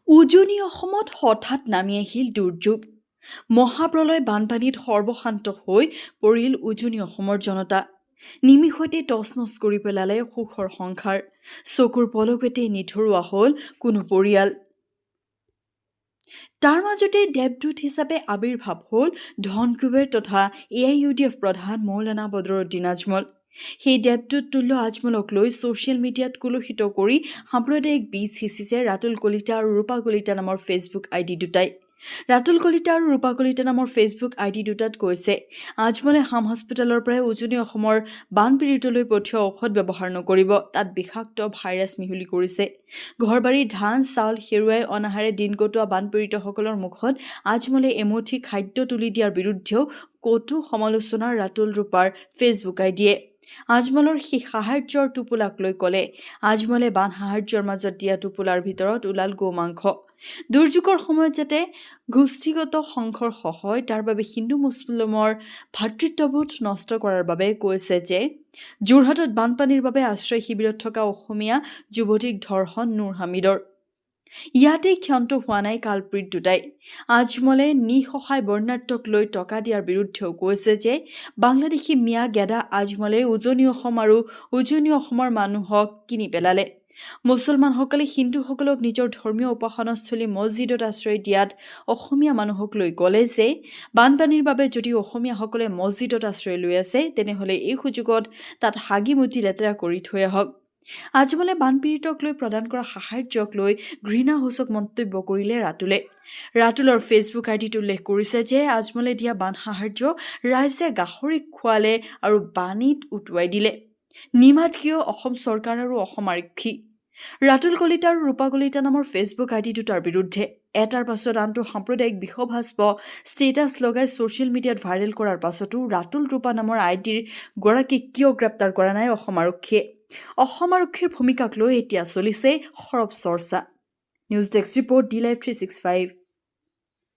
উজনি অসমত হঠাৎ নামি আহিল দুৰ্যোগ মহাপ্ৰলয় বানপানীত সৰ্বশান্ত হৈ পৰিল উজনি অসমৰ জনতা নিমিষতে টচনচ কৰি পেলালে সুখৰ সংসাৰ চকুৰ পলকতে নিথৰুৱা হ'ল কোনো পৰিয়াল তাৰ মাজতে দেৱদূত হিচাপে আবিৰ্ভাৱ হ'ল ধনকুবেৰ তথা AIUDF প্ৰধান মৌলানা বদৰুদ্দিন আজমল সেই দেৱদূত তুল্য আজমলক লৈ ছ'চিয়েল মিডিয়াত কুলুষিত কৰি সাম্প্ৰদায়িক বীজ সিঁচিছে ৰাতুল কলিতা আৰু ৰূপা কলিতা নামৰ ফেচবুক আইডি দুটাই ৰাতুল কলিতা আৰু ৰূপা কলিতা নামৰ ফেচবুক আইডি দুটাত কৈছে আজমলে হাম হস্পিটেলৰ পৰা উজনি অসমৰ বানপীড়িতলৈ পঠিওৱা ঔষধ ব্যৱহাৰ নকৰিব তাত বিষাক্ত ভাইৰাছ মিহলি কৰিছে ঘৰবাৰী ধান চাউল হেৰুৱাই অনাহাৰে দিন কটোৱা বানপীড়িতসকলৰ মুখত আজমলে এমুঠি খাদ্য তুলি দিয়াৰ বিৰুদ্ধেও কটু সমালোচনাৰ ৰাতুল ৰূপাৰ ফেচবুক আইডিয়ে আজমলৰ সেই সাহায্যৰ টোপোলাক লৈ ক'লে আজমলে বান সাহায্যৰ মাজত দিয়া টোপোলাৰ ভিতৰত ওলাল গোমাংস দুৰ্যোগৰ সময়ত যাতে গোষ্ঠীগত সংঘৰ্ষ হয় তাৰ বাবে হিন্দু মুছলিমৰ ভাতৃত্ববোধ নষ্ট কৰাৰ বাবে কৈছে যে যোৰহাটত বানপানীৰ বাবে আশ্ৰয় শিবিৰত থকা অসমীয়া যুৱতীক ধৰ্ষণ নুৰ হামিদৰ ইয়াতে ক্ষান্ত হোৱা নাই কালপ্ৰীত দুটাই আজমলে নিসহায় বৰ্ণাঢ্যক লৈ টকা দিয়াৰ বিৰুদ্ধেও কৈছে যে বাংলাদেশী মিয়া গেদা আজমলে উজনি অসম আৰু উজনি অসমৰ মানুহক কিনি পেলালে মুছলমানসকলে হিন্দুসকলক নিজৰ ধৰ্মীয় উপাসনাস্থলী মছজিদত আশ্ৰয় দিয়াত অসমীয়া মানুহক লৈ ক'লে যে বানপানীৰ বাবে যদি অসমীয়াসকলে মছজিদত আশ্ৰয় লৈ আছে তেনেহ'লে এই সুযোগত তাত হাগি মুতি লেতেৰা কৰি থৈ আহক আজমলে বানপীড়িতক লৈ প্ৰদান কৰা সাহায্যক লৈ ঘৃণাসূচক মন্তব্য কৰিলে ৰাতুলৰ ফেচবুক আইডিত উল্লেখ কৰিছে যে আজমলে দিয়া বান সাহায্য ৰাইজে গাহৰিক খোৱালে আৰু বানীত উটুৱাই দিলে নিমাত কিয় অসম চৰকাৰ আৰু অসম আৰক্ষী ৰাতুল কলিতা আৰু ৰূপা কলিতা নামৰ ফেচবুক আইডি দুটাৰ বিৰুদ্ধে এটাৰ পাছত আনটো সাম্প্ৰদায়িক বিষভাস্প ষ্টেটাছ লগাই ছ'চিয়েল মিডিয়াত ভাইৰেল কৰাৰ পাছতো ৰাতুল ৰূপা নামৰ আইডিৰ গৰাকীক কিয় গ্ৰেপ্তাৰ কৰা নাই অসম আৰক্ষীয়ে অসম আৰক্ষীৰ ভূমিকাক লৈ এতিয়া চলিছে সৰব চৰ্চা নিউজ ডেস্ক ৰিপৰ্ট DLive 365